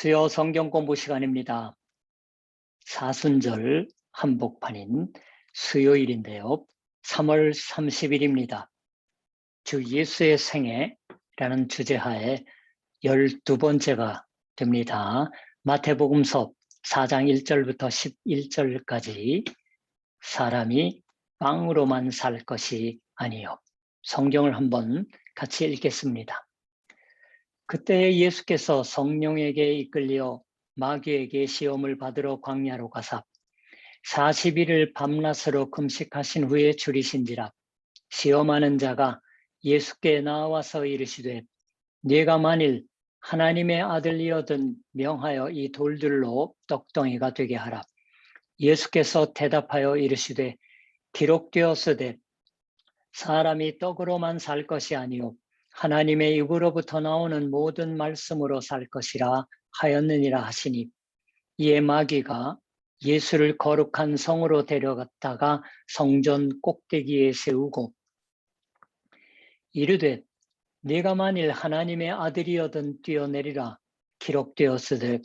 수요 성경 공부 시간입니다. 사순절 한복판인 수요일인데요. 3월 30일입니다. 주 예수의 생애라는 주제하에 12번째가 됩니다. 마태복음서 4장 1절부터 11절까지 사람이 빵으로만 살 것이 아니요. 성경을 한번 같이 읽겠습니다. 그때 예수께서 성령에게 이끌려 마귀에게 시험을 받으러 광야로 가사 40일을 밤낮으로 금식하신 후에 줄이신지라. 시험하는 자가 예수께 나와서 이르시되 네가 만일 하나님의 아들이거든 명하여 이 돌들로 떡덩이가 되게 하라. 예수께서 대답하여 이르시되 기록되었으되 사람이 떡으로만 살 것이 아니요 하나님의 입으로부터 나오는 모든 말씀으로 살 것이라 하였느니라 하시니, 이에 마귀가 예수를 거룩한 성으로 데려갔다가 성전 꼭대기에 세우고 이르되 네가 만일 하나님의 아들이거든 뛰어내리라. 기록되었으되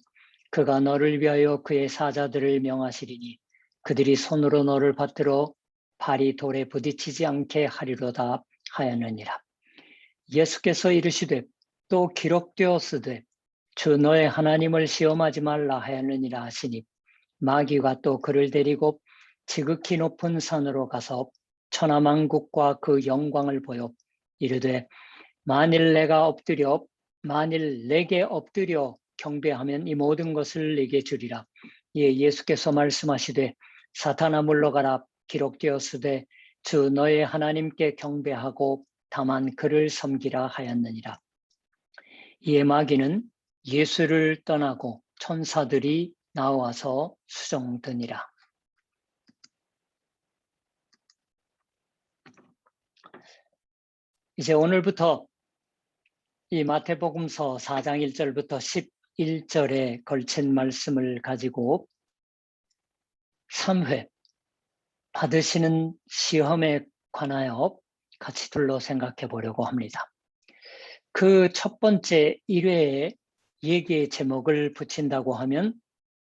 그가 너를 위하여 그의 사자들을 명하시리니 그들이 손으로 너를 받들어 발이 돌에 부딪히지 않게 하리로다 하였느니라. 예수께서 이르시되 또 기록되었으되 주 너의 하나님을 시험하지 말라 하였느니라 하시니, 마귀가 또 그를 데리고 지극히 높은 산으로 가서 천하만국과 그 영광을 보여 이르되 만일 내게 엎드려 경배하면 이 모든 것을 내게 주리라. 이에 예수께서 말씀하시되 사탄아 물러가라. 기록되었으되 주 너의 하나님께 경배하고 다만 그를 섬기라 하였느니라. 이에 마귀는 예수를 떠나고 천사들이 나와서 수종드니라. 이제 오늘부터 이 마태복음서 4장 1절부터 11절에 걸친 말씀을 가지고 3회 받으시는 시험에 관하여 같이 둘러 생각해 보려고 합니다. 그 첫 번째 1회에 얘기의 제목을 붙인다고 하면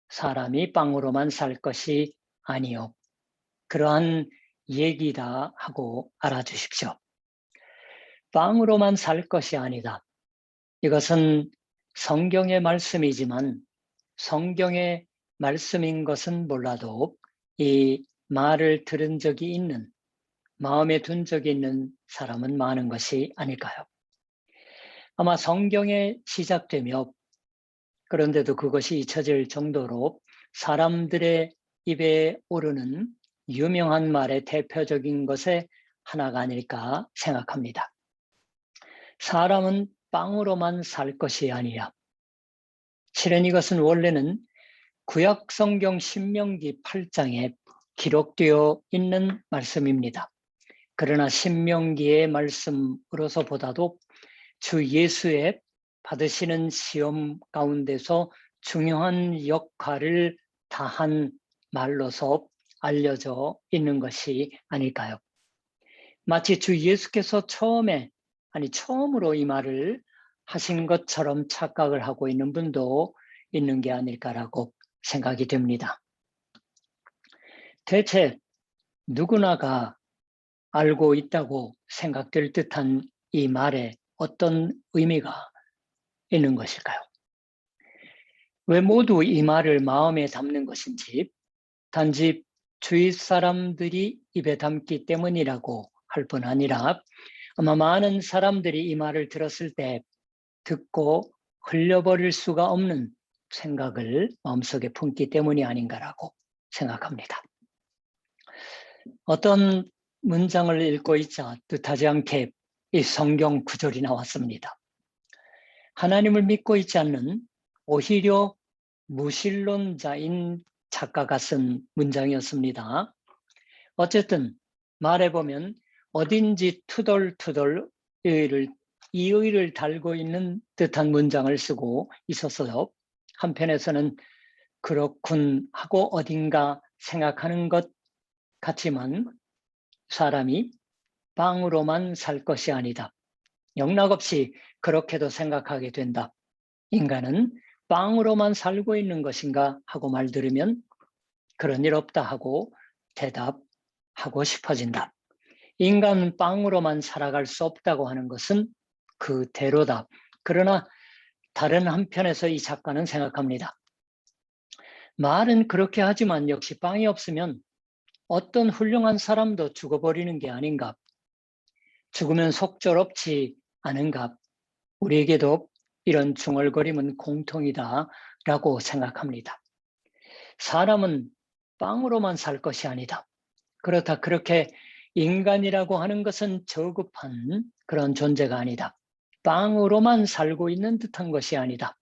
사람이 빵으로만 살 것이 아니요. 그러한 얘기다 하고 알아주십시오. 빵으로만 살 것이 아니다. 이것은 성경의 말씀이지만 성경의 말씀인 것은 몰라도 이 말을 들은 적이 있는, 마음에 둔 적이 있는 사람은 많은 것이 아닐까요? 아마 성경에 시작되며 그런데도 그것이 잊혀질 정도로 사람들의 입에 오르는 유명한 말의 대표적인 것의 하나가 아닐까 생각합니다. 사람은 빵으로만 살 것이 아니라, 실은 이것은 원래는 구약 성경 신명기 8장에 기록되어 있는 말씀입니다. 그러나 신명기의 말씀으로서 보다도 주 예수의 받으시는 시험 가운데서 중요한 역할을 다한 말로서 알려져 있는 것이 아닐까요? 마치 주 예수께서 처음으로 이 말을 하신 것처럼 착각을 하고 있는 분도 있는 게 아닐까라고 생각이 됩니다. 대체 누구나가 알고 있다고 생각될 듯한 이 말에 어떤 의미가 있는 것일까요? 왜 모두 이 말을 마음에 담는 것인지, 단지 주위 사람들이 입에 담기 때문이라고 할 뿐 아니라 아마 많은 사람들이 이 말을 들었을 때 듣고 흘려버릴 수가 없는 생각을 마음속에 품기 때문이 아닌가라고 생각합니다. 어떤 문장을 읽고 있자 뜻하지 않게 이 성경 구절이 나왔습니다. 하나님을 믿고 있지 않는 오히려 무신론자인 작가가 쓴 문장이었습니다. 어쨌든 말해보면 어딘지 투덜투덜 이의를 달고 있는 듯한 문장을 쓰고 있었어요. 한편에서는 그렇군 하고 어딘가 생각하는 것 같지만 사람이 빵으로만 살 것이 아니다. 영락없이 그렇게도 생각하게 된다. 인간은 빵으로만 살고 있는 것인가 하고 말 들으면 그런 일 없다 하고 대답하고 싶어진다. 인간은 빵으로만 살아갈 수 없다고 하는 것은 그대로다. 그러나 다른 한편에서 이 작가는 생각합니다. 말은 그렇게 하지만 역시 빵이 없으면 어떤 훌륭한 사람도 죽어버리는 게 아닌가. 죽으면 속절없지 않은가. 우리에게도 이런 중얼거림은 공통이다라고 생각합니다. 사람은 빵으로만 살 것이 아니다. 그렇다 그렇게 인간이라고 하는 것은 저급한 그런 존재가 아니다. 빵으로만 살고 있는 듯한 것이 아니다.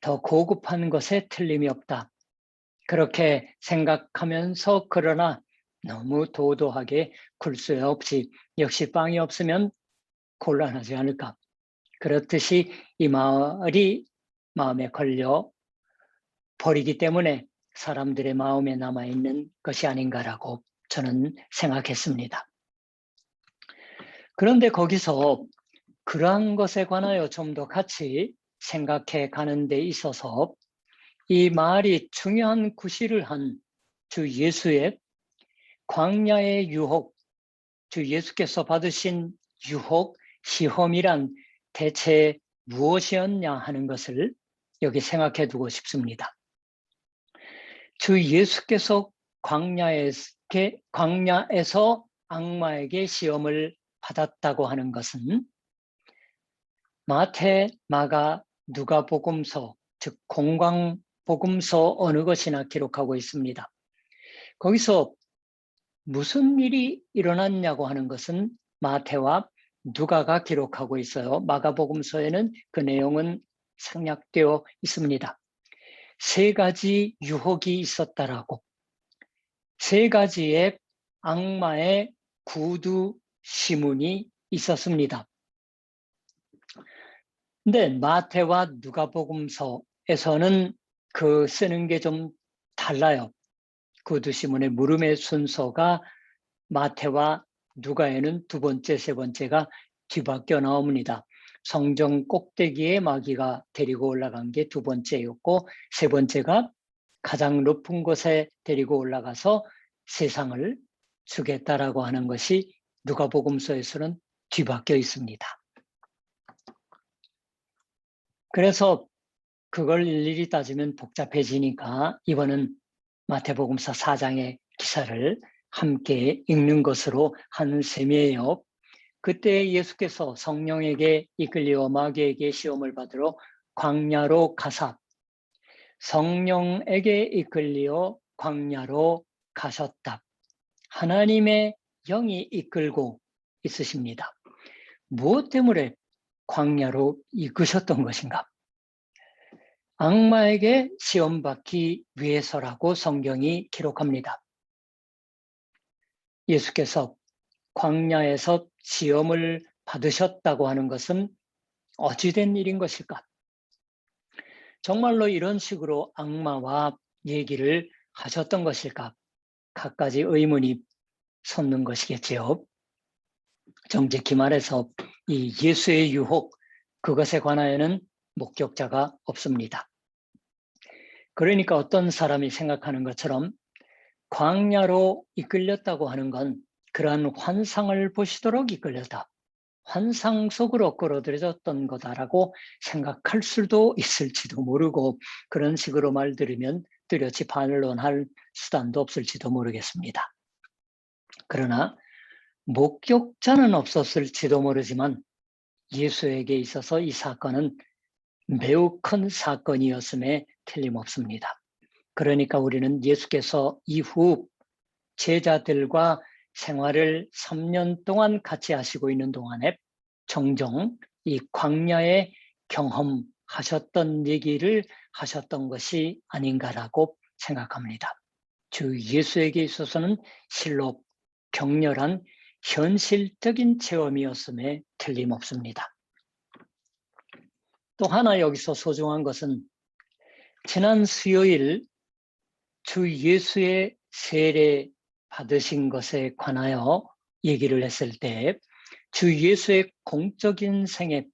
더 고급한 것에 틀림이 없다. 그렇게 생각하면서 그러나 너무 도도하게 굴 수 없이 역시 빵이 없으면 곤란하지 않을까. 그렇듯이 이 말이 마음에 걸려 버리기 때문에 사람들의 마음에 남아있는 것이 아닌가라고 저는 생각했습니다. 그런데 거기서 그러한 것에 관하여 좀 더 같이 생각해 가는 데 있어서 이 말이 중요한 구실을 한 주 예수의 광야의 유혹, 주 예수께서 받으신 유혹, 시험이란 대체 무엇이었냐 하는 것을 여기 생각해 두고 싶습니다. 주 예수께서 광야에서 악마에게 시험을 받았다고 하는 것은 마태, 마가, 누가복음서, 즉 공광복음서 어느 것이나 기록하고 있습니다. 거기서 무슨 일이 일어났냐고 하는 것은 마태와 누가가 기록하고 있어요. 마가복음서에는 그 내용은 생략되어 있습니다. 3가지 유혹이 있었다라고, 3가지의 악마의 구두 시문이 있었습니다. 근데 마태와 누가복음서에서는 그 쓰는 게 좀 달라요. 구두 시문의 물음의 순서가 마태와 누가에는 2번째, 3번째가 뒤바뀌어 나옵니다. 성전 꼭대기에 마귀가 데리고 올라간 게 2번째였고 3번째가 가장 높은 곳에 데리고 올라가서 세상을 주겠다라고 하는 것이 누가복음서에서는 뒤바뀌어 있습니다. 그래서 그걸 일일이 따지면 복잡해지니까 이번은 마태복음서 4장의 기사를 함께 읽는 것으로 한 셈이에요. 그때 예수께서 성령에게 이끌려 마귀에게 시험을 받으러 광야로 가사 성령에게 이끌려 광야로 가셨다. 하나님의 영이 이끌고 있으십니다. 무엇 때문에 광야로 이끄셨던 것인가? 악마에게 시험받기 위해서라고 성경이 기록합니다. 예수께서 광야에서 시험을 받으셨다고 하는 것은 어찌된 일인 것일까? 정말로 이런 식으로 악마와 얘기를 하셨던 것일까? 갖가지 의문이 솟는 것이겠지요. 정직히 말해서 이 예수의 유혹, 그것에 관하여는 목격자가 없습니다. 그러니까 어떤 사람이 생각하는 것처럼 광야로 이끌렸다고 하는 건 그러한 환상을 보시도록 이끌렸다. 환상 속으로 끌어들여졌던 거다라고 생각할 수도 있을지도 모르고 그런 식으로 말 들으면 뚜렷이 반론할 수단도 없을지도 모르겠습니다. 그러나 목격자는 없었을지도 모르지만 예수에게 있어서 이 사건은 매우 큰 사건이었음에 틀림없습니다. 그러니까 우리는 예수께서 이후 제자들과 생활을 3년 동안 같이 하시고 있는 동안에 종종 이 광야에 경험하셨던 얘기를 하셨던 것이 아닌가라고 생각합니다. 주 예수에게 있어서는 실로 격렬한 현실적인 체험이었음에 틀림없습니다. 또 하나 여기서 소중한 것은 지난 수요일 주 예수의 세례 받으신 것에 관하여 얘기를 했을 때 주 예수의 공적인 생애,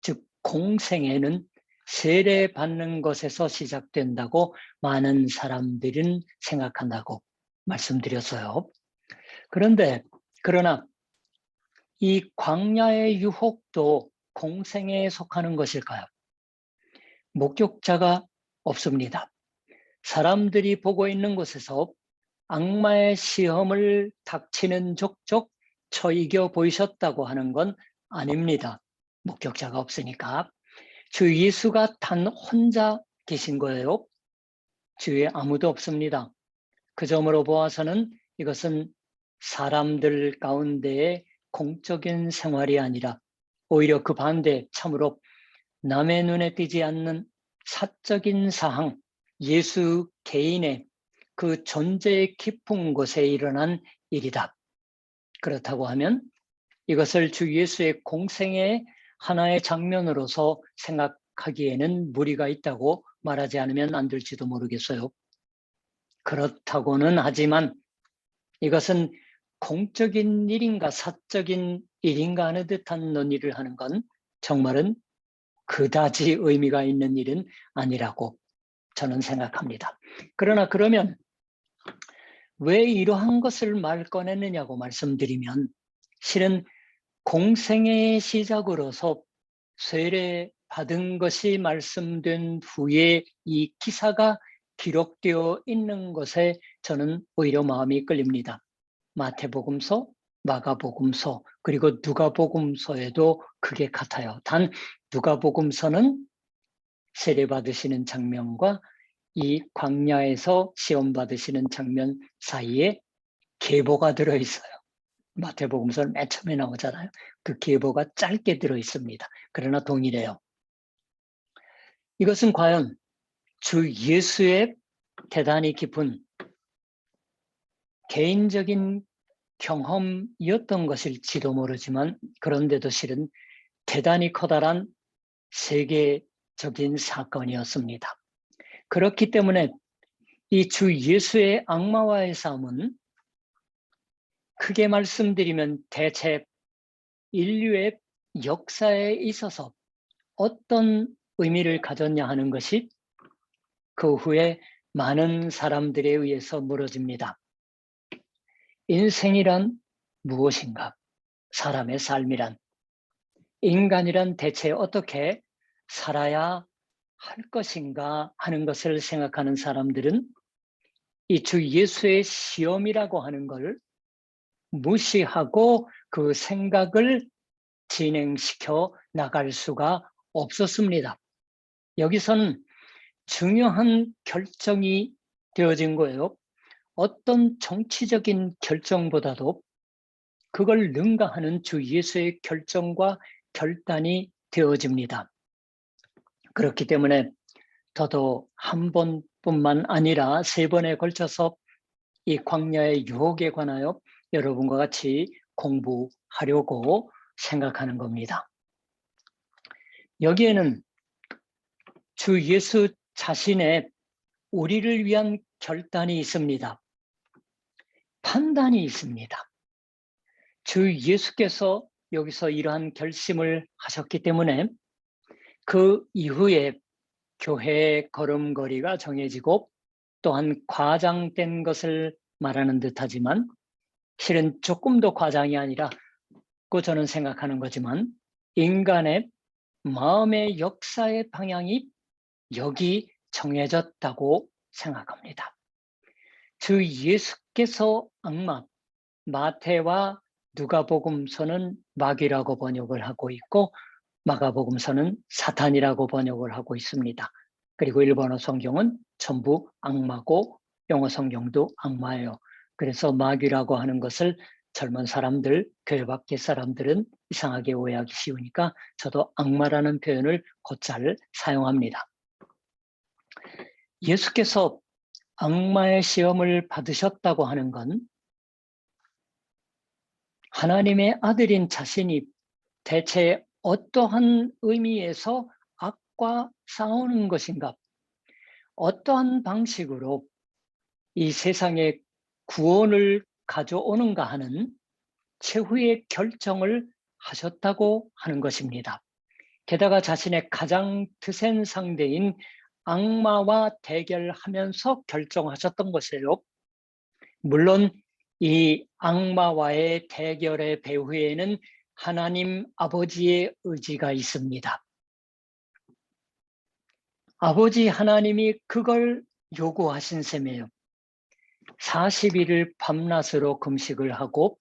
즉 공생애는 세례받는 것에서 시작된다고 많은 사람들은 생각한다고 말씀드렸어요. 그러나 이 광야의 유혹도 공생애에 속하는 것일까요? 목격자가 없습니다. 사람들이 보고 있는 곳에서 악마의 시험을 닥치는 족족 처이겨 보이셨다고 하는 건 아닙니다. 목격자가 없으니까. 주 예수가 단 혼자 계신 거예요. 주위에 아무도 없습니다. 그 점으로 보아서는 이것은 사람들 가운데의 공적인 생활이 아니라 오히려 그 반대 참으로 남의 눈에 띄지 않는 사적인 사항, 예수 개인의 그 존재의 깊은 곳에 일어난 일이다. 그렇다고 하면 이것을 주 예수의 공생의 하나의 장면으로서 생각하기에는 무리가 있다고 말하지 않으면 안 될지도 모르겠어요. 그렇다고는 하지만 이것은 공적인 일인가 사적인 일인가 하는 듯한 논의를 하는 건 정말은 그다지 의미가 있는 일은 아니라고 저는 생각합니다. 그러나 그러면 왜 이러한 것을 말 꺼내느냐고 말씀드리면 실은 공생애의 시작으로서 세례 받은 것이 말씀된 후에 이 기사가 기록되어 있는 것에 저는 오히려 마음이 끌립니다. 마태복음서, 마가복음서, 그리고 누가복음서에도 그게 같아요. 단 누가복음서는 세례 받으시는 장면과 이 광야에서 시험 받으시는 장면 사이에 계보가 들어있어요. 마태복음서는 맨 처음에 나오잖아요. 그 계보가 짧게 들어있습니다. 그러나 동일해요. 이것은 과연 주 예수의 대단히 깊은 개인적인 경험이었던 것일지도 모르지만 그런데도 실은 대단히 커다란 세계적인 사건이었습니다. 그렇기 때문에 이 주 예수의 악마와의 싸움은 크게 말씀드리면 대체 인류의 역사에 있어서 어떤 의미를 가졌냐 하는 것이 그 후에 많은 사람들에 의해서 물어집니다. 인생이란 무엇인가? 사람의 삶이란, 인간이란 대체 어떻게 살아야 할 것인가 하는 것을 생각하는 사람들은 이 주 예수의 시험이라고 하는 걸 무시하고 그 생각을 진행시켜 나갈 수가 없었습니다. 여기서는 중요한 결정이 되어진 거예요. 어떤 정치적인 결정보다도 그걸 능가하는 주 예수의 결정과 결단이 되어집니다. 그렇기 때문에 저도 한 번뿐만 아니라 3번에 걸쳐서 이 광야의 유혹에 관하여 여러분과 같이 공부하려고 생각하는 겁니다. 여기에는 주 예수 자신의 우리를 위한 결단이 있습니다. 판단이 있습니다. 주 예수께서 여기서 이러한 결심을 하셨기 때문에 그 이후에 교회의 걸음걸이가 정해지고 또한 과장된 것을 말하는 듯하지만 실은 조금 더 과장이 아니라고 저는 생각하는 거지만 인간의 마음의 역사의 방향이 여기 정해졌다고 생각합니다. 주 예수께서 악마, 마태와 누가복음서는 마귀라고 번역을 하고 있고 마가복음서는 사탄이라고 번역을 하고 있습니다. 그리고 일본어 성경은 전부 악마고 영어 성경도 악마예요. 그래서 마귀라고 하는 것을 젊은 사람들, 교회 밖의 사람들은 이상하게 오해하기 쉬우니까 저도 악마라는 표현을 곧잘 사용합니다. 예수께서 악마의 시험을 받으셨다고 하는 건 하나님의 아들인 자신이 대체 어떠한 의미에서 악과 싸우는 것인가? 어떠한 방식으로 이 세상에 구원을 가져오는가 하는 최후의 결정을 하셨다고 하는 것입니다. 게다가 자신의 가장 드센 상대인 악마와 대결하면서 결정하셨던 것이에요. 물론 이 악마와의 대결의 배후에는 하나님 아버지의 의지가 있습니다. 아버지 하나님이 그걸 요구하신 셈이에요. 40일을 밤낮으로 금식을 하고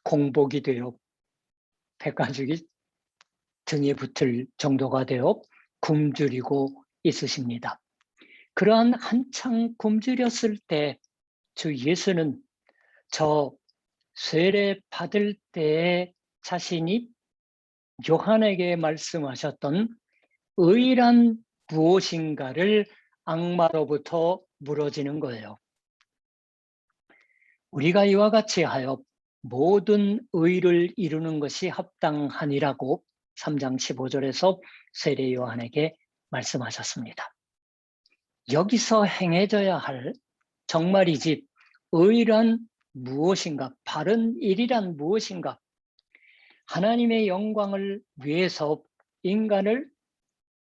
공복이 되어 백가죽이 등에 붙을 정도가 되어 굶주리고 있으십니다. 그러한 한창 굶주렸을 때 주 예수는 저 세례 받을 때에 자신이 요한에게 말씀하셨던 의란 무엇인가를 악마로부터 물어지는 거예요. 우리가 이와 같이 하여 모든 의를 이루는 것이 합당하니라고 3장 15절에서 세례 요한에게 말씀하셨습니다. 여기서 행해져야 할 정말이지 의란 무엇인가, 바른 일이란 무엇인가, 하나님의 영광을 위해서 인간을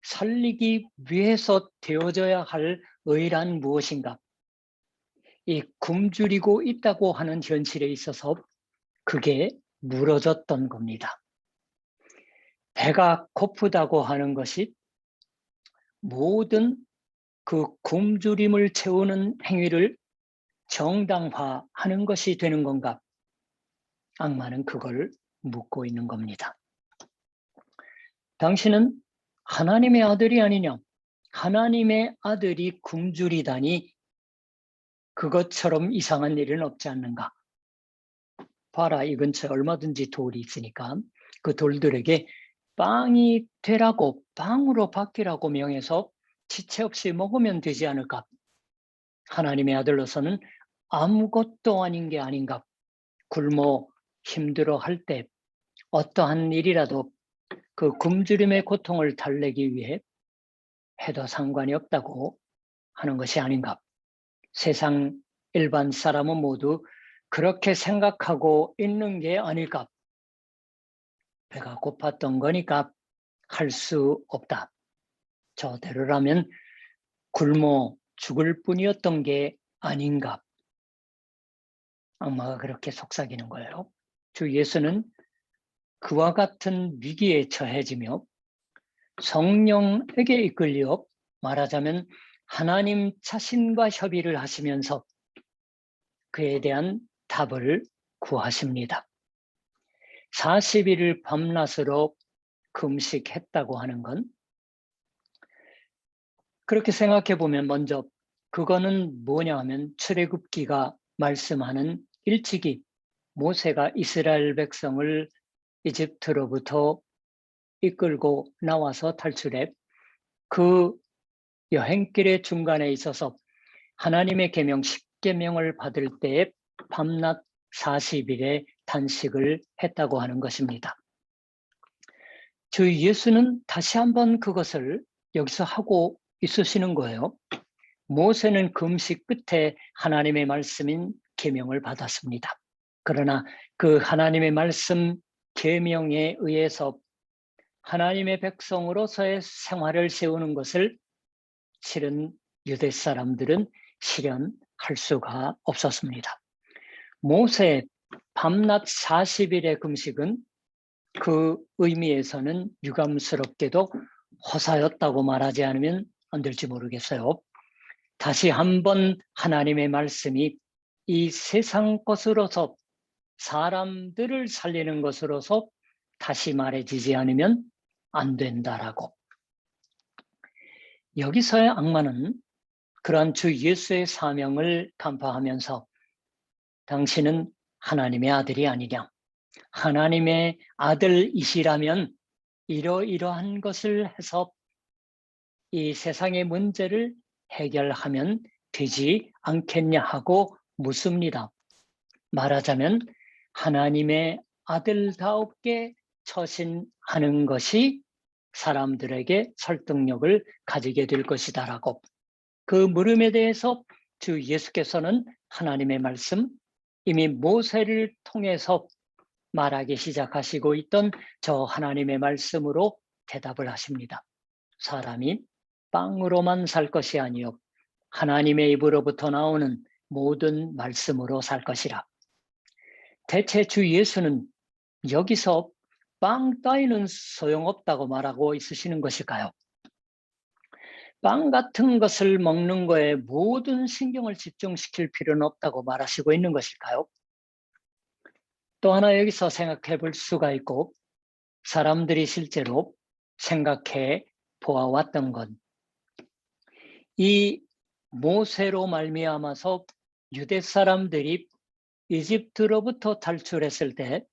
살리기 위해서 되어져야 할 의란 무엇인가, 이 굶주리고 있다고 하는 현실에 있어서 그게 무너졌던 겁니다. 배가 고프다고 하는 것이 모든 그 굶주림을 채우는 행위를 정당화하는 것이 되는 건가? 악마는 그걸 묻고 있는 겁니다. 당신은 하나님의 아들이 아니냐? 하나님의 아들이 굶주리다니 그것처럼 이상한 일은 없지 않는가? 봐라, 이 근처에 얼마든지 돌이 있으니까 그 돌들에게 빵이 되라고, 빵으로 바뀌라고 명해서 지체 없이 먹으면 되지 않을까? 하나님의 아들로서는 아무것도 아닌 게 아닌가? 굶어 힘들어 할 때 어떠한 일이라도 그 굶주림의 고통을 달래기 위해 해도 상관이 없다고 하는 것이 아닌가? 세상 일반 사람은 모두 그렇게 생각하고 있는 게 아닐까? 배가 고팠던 거니까 할 수 없다. 저대로라면 굶어 죽을 뿐이었던 게 아닌가? 악마가 그렇게 속삭이는 거예요. 주 예수는 그와 같은 위기에 처해지며 성령에게 이끌려 말하자면 하나님 자신과 협의를 하시면서 그에 대한 답을 구하십니다. 40일을 밤낮으로 금식했다고 하는 건 그렇게 생각해 보면 먼저 그거는 뭐냐 하면 출애굽기가 말씀하는 일찍이 모세가 이스라엘 백성을 이집트로부터 이끌고 나와서 탈출해 그 여행길의 중간에 있어서 하나님의 계명 10계명을 받을 때에 밤낮 40일의 단식을 했다고 하는 것입니다. 주 예수는 다시 한번 그것을 여기서 하고 있으시는 거예요. 모세는 금식 끝에 하나님의 말씀인 계명을 받았습니다. 그러나 그 하나님의 말씀 계명에 의해서 하나님의 백성으로서의 생활을 세우는 것을 실은 유대 사람들은 실현할 수가 없었습니다. 모세의 밤낮 40일의 금식은 그 의미에서는 유감스럽게도 허사였다고 말하지 않으면 안 될지 모르겠어요. 다시 한번 하나님의 말씀이 이 세상 것으로서 사람들을 살리는 것으로서 다시 말해지지 않으면 안 된다라고. 여기서의 악마는 그러한 주 예수의 사명을 간파하면서 당신은 하나님의 아들이 아니냐, 하나님의 아들이시라면 이러이러한 것을 해서 이 세상의 문제를 해결하면 되지 않겠냐 하고 묻습니다. 말하자면 하나님의 아들다웁게 처신하는 것이 사람들에게 설득력을 가지게 될 것이다라고. 그 물음에 대해서 주 예수께서는 하나님의 말씀, 이미 모세를 통해서 말하기 시작하시고 있던 저 하나님의 말씀으로 대답을 하십니다. 사람이 빵으로만 살 것이 아니요 하나님의 입으로부터 나오는 모든 말씀으로 살 것이라. 대체 주 예수는 여기서 빵 따위는 소용없다고 말하고 있으시는 것일까요? 빵 같은 것을 먹는 거에 모든 신경을 집중시킬 필요는 없다고 말하시고 있는 것일까요? 또 하나 여기서 생각해 볼 수가 있고 사람들이 실제로 생각해 보아왔던 건 이 모세로 말미암아서 유대 사람들이 이집트로부터 탈출했을 때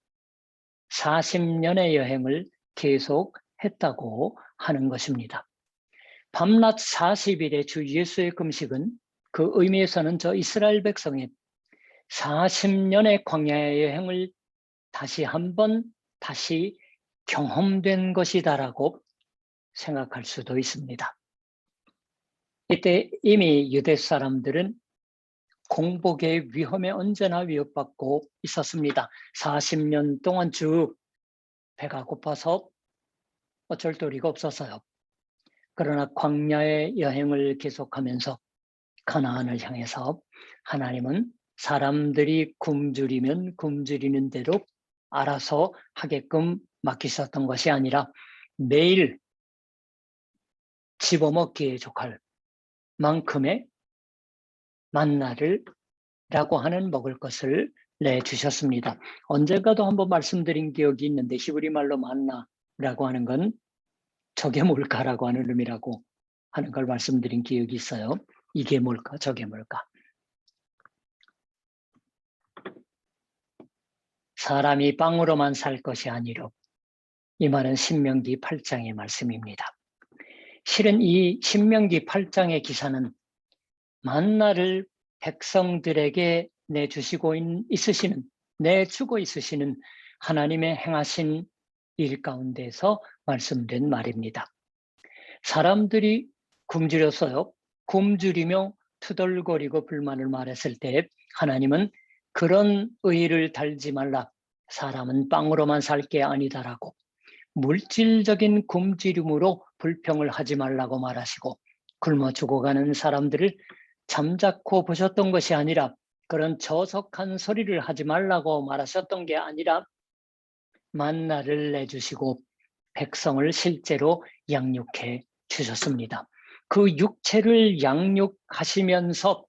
40년의 여행을 계속했다고 하는 것입니다. 밤낮 40일의 주 예수의 금식은 그 의미에서는 저 이스라엘 백성의 40년의 광야의 여행을 다시 한번 경험된 것이다라고 생각할 수도 있습니다. 이때 이미 유대 사람들은 공복의 위험에 언제나 위협받고 있었습니다. 40년 동안 쭉 배가 고파서 어쩔 도리가 없었어요. 그러나 광야의 여행을 계속하면서 가나안을 향해서 하나님은 사람들이 굶주리면 굶주리는 대로 알아서 하게끔 맡기셨던 것이 아니라 매일 집어먹기에 족할 만큼의 만나를 라고 하는 먹을 것을 내주셨습니다. 언젠가도 한번 말씀드린 기억이 있는데 히브리 말로 만나라고 하는 건 저게 뭘까라고 하는 의미라고 하는 걸 말씀드린 기억이 있어요. 이게 뭘까 저게 뭘까. 사람이 빵으로만 살 것이 아니로 이 말은 신명기 8장의 말씀입니다. 실은 이 신명기 8장의 기사는 만나를 백성들에게 내주고 있으시는 하나님의 행하신 일 가운데서 말씀된 말입니다. 사람들이 굶주렸어요. 굶주리며 투덜거리고 불만을 말했을 때 하나님은 그런 의의를 달지 말라. 사람은 빵으로만 살 게 아니다라고 물질적인 굶주림으로 불평을 하지 말라고 말하시고 굶어 죽어가는 사람들을 잠자코 보셨던 것이 아니라 그런 저속한 소리를 하지 말라고 말하셨던 게 아니라 만나를 내주시고 백성을 실제로 양육해 주셨습니다. 그 육체를 양육하시면서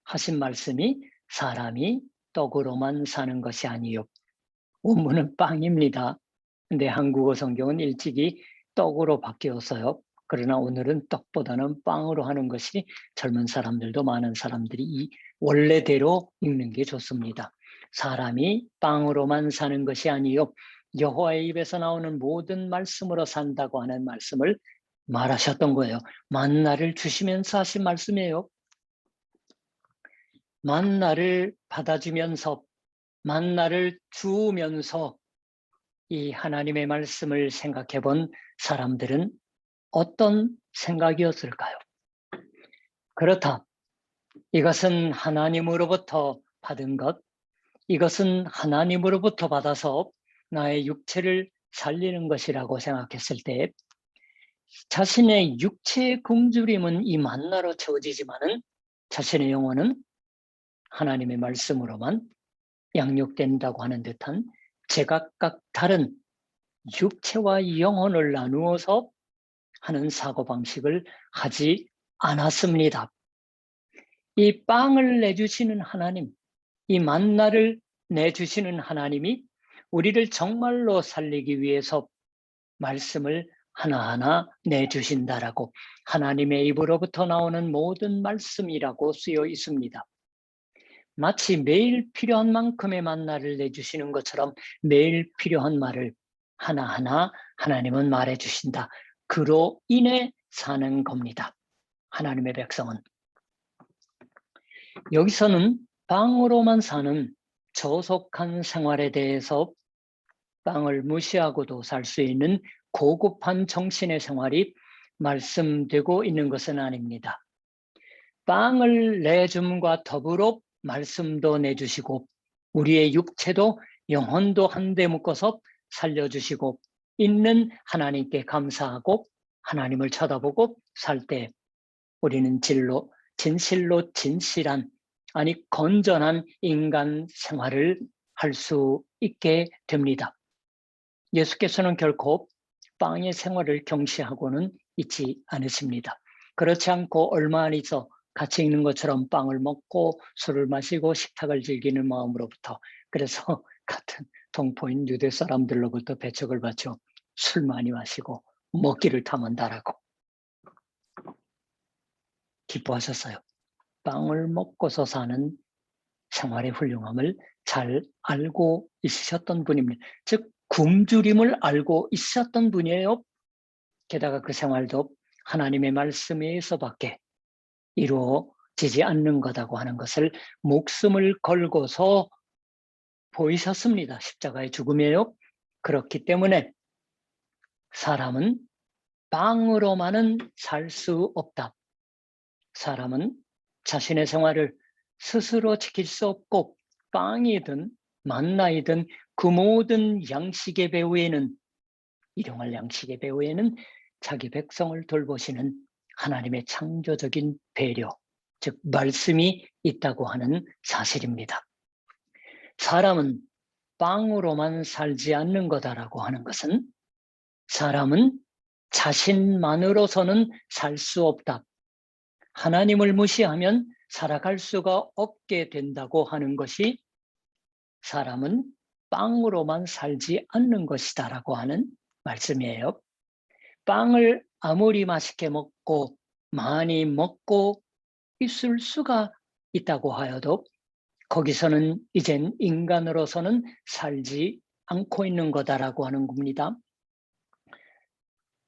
하신 말씀이 사람이 떡으로만 사는 것이 아니요. 원문은 빵입니다. 근데 한국어 성경은 일찍이 떡으로 바뀌었어요. 그러나 오늘은 떡보다는 빵으로 하는 것이 젊은 사람들도 많은 사람들이 이 원래대로 읽는 게 좋습니다. 사람이 빵으로만 사는 것이 아니요 여호와의 입에서 나오는 모든 말씀으로 산다고 하는 말씀을 말하셨던 거예요. 만나를 주시면서 하신 말씀이에요. 만나를 받아주면서 만나를 주면서 이 하나님의 말씀을 생각해 본 사람들은 어떤 생각이었을까요? 그렇다. 이것은 하나님으로부터 받은 것, 이것은 하나님으로부터 받아서 나의 육체를 살리는 것이라고 생각했을 때 자신의 육체의 굶주림은 이 만나로 채워지지만은 자신의 영혼은 하나님의 말씀으로만 양육된다고 하는 듯한 제각각 다른 육체와 영혼을 나누어서 하는 사고방식을 하지 않았습니다. 이 빵을 내주시는 하나님, 이 만나를 내주시는 하나님이 우리를 정말로 살리기 위해서 말씀을 하나하나 내주신다라고 하나님의 입으로부터 나오는 모든 말씀이라고 쓰여 있습니다. 마치 매일 필요한 만큼의 만나를 내주시는 것처럼 매일 필요한 말을 하나하나 하나님은 말해주신다. 그로 인해 사는 겁니다. 하나님의 백성은. 여기서는 빵으로만 사는 저속한 생활에 대해서 빵을 무시하고도 살 수 있는 고급한 정신의 생활이 말씀되고 있는 것은 아닙니다. 빵을 내줌과 더불어 말씀도 내주시고 우리의 육체도 영혼도 한데 묶어서 살려주시고 있는 하나님께 감사하고 하나님을 쳐다보고 살 때 우리는 진실로 진실한, 아니 건전한 인간 생활을 할 수 있게 됩니다. 예수께서는 결코 빵의 생활을 경시하고는 있지 않으십니다. 그렇지 않고 얼마 안 있어 같이 있는 것처럼 빵을 먹고 술을 마시고 식탁을 즐기는 마음으로부터, 그래서 같은 동포인 유대 사람들로부터 배척을 받죠. 술 많이 마시고 먹기를 탐한다라고 기뻐하셨어요. 빵을 먹고서 사는 생활의 훌륭함을 잘 알고 있으셨던 분입니다. 즉 굶주림을 알고 있었던 분이에요. 게다가 그 생활도 하나님의 말씀에 의해서밖에 이루어지지 않는 거다고 하는 것을 목숨을 걸고서 보이셨습니다. 십자가의 죽음이에요. 그렇기 때문에 사람은 빵으로만은 살 수 없다. 사람은 자신의 생활을 스스로 지킬 수 없고 빵이든 만나이든 그 모든 양식의 배후에는, 일용할 양식의 배후에는 자기 백성을 돌보시는 하나님의 창조적인 배려, 즉 말씀이 있다고 하는 사실입니다. 사람은 빵으로만 살지 않는 거다라고 하는 것은 사람은 자신만으로서는 살 수 없다. 하나님을 무시하면 살아갈 수가 없게 된다고 하는 것이 사람은 빵으로만 살지 않는 것이다라고 하는 말씀이에요. 빵을 아무리 맛있게 먹고 많이 먹고 있을 수가 있다고 하여도 거기서는 이젠 인간으로서는 살지 않고 있는 거다라고 하는 겁니다.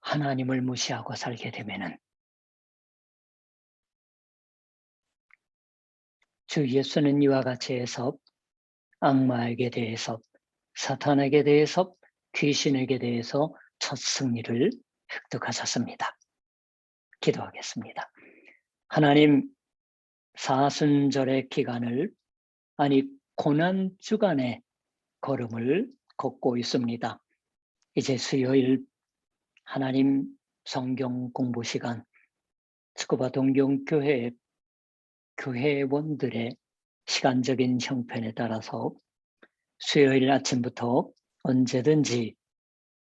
하나님을 무시하고 살게 되면은 주 예수는 이와 같이 해서 악마에게 대해서, 사탄에게 대해서, 귀신에게 대해서 첫 승리를 획득하셨습니다. 기도하겠습니다. 하나님, 사순절의 기간을, 아니 고난 주간의 걸음을 걷고 있습니다. 이제 수요일 하나님 성경 공부 시간, 스쿠바 동경교회 교회원들의 시간적인 형편에 따라서 수요일 아침부터 언제든지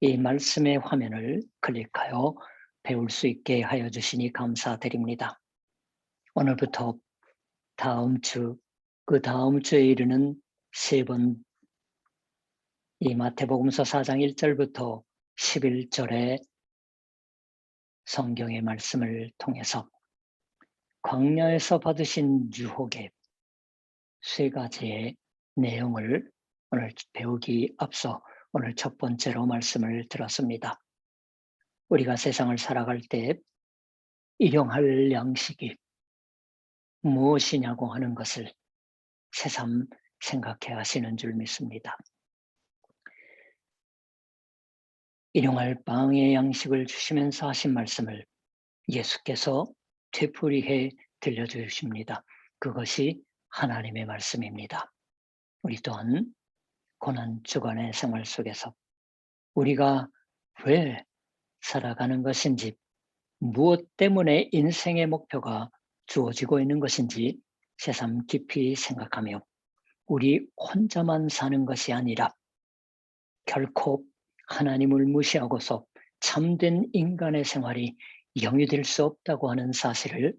이 말씀의 화면을 클릭하여 배울 수 있게 하여 주시니 감사드립니다. 오늘부터 다음 주, 그 다음 주에 이르는 3번, 이 마태복음서 4장 1절부터 11절의 성경의 말씀을 통해서 광야에서 받으신 유혹의 3가지의 내용을 오늘 배우기 앞서 오늘 첫 번째로 말씀을 들었습니다. 우리가 세상을 살아갈 때 일용할 양식이 무엇이냐고 하는 것을 새삼 생각해 하시는 줄 믿습니다. 일용할 빵의 양식을 주시면서 하신 말씀을 예수께서 되풀이해 들려주십니다. 그것이 하나님의 말씀입니다. 우리 또한 고난 주간의 생활 속에서 우리가 왜 살아가는 것인지, 무엇 때문에 인생의 목표가 주어지고 있는 것인지 새삼 깊이 생각하며 우리 혼자만 사는 것이 아니라 결코 하나님을 무시하고서 참된 인간의 생활이 영위될 수 없다고 하는 사실을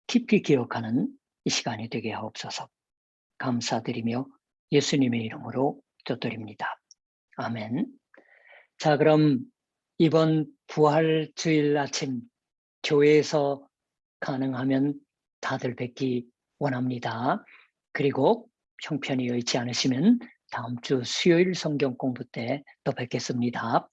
깊이 기억하는 이 시간이 되게 하옵소서. 감사드리며 예수님의 이름으로 기도드립니다. 아멘. 자, 그럼 이번 부활 주일 아침 교회에서 가능하면 다들 뵙기 원합니다. 그리고 형편이 여의치 않으시면 다음 주 수요일 성경 공부 때 또 뵙겠습니다.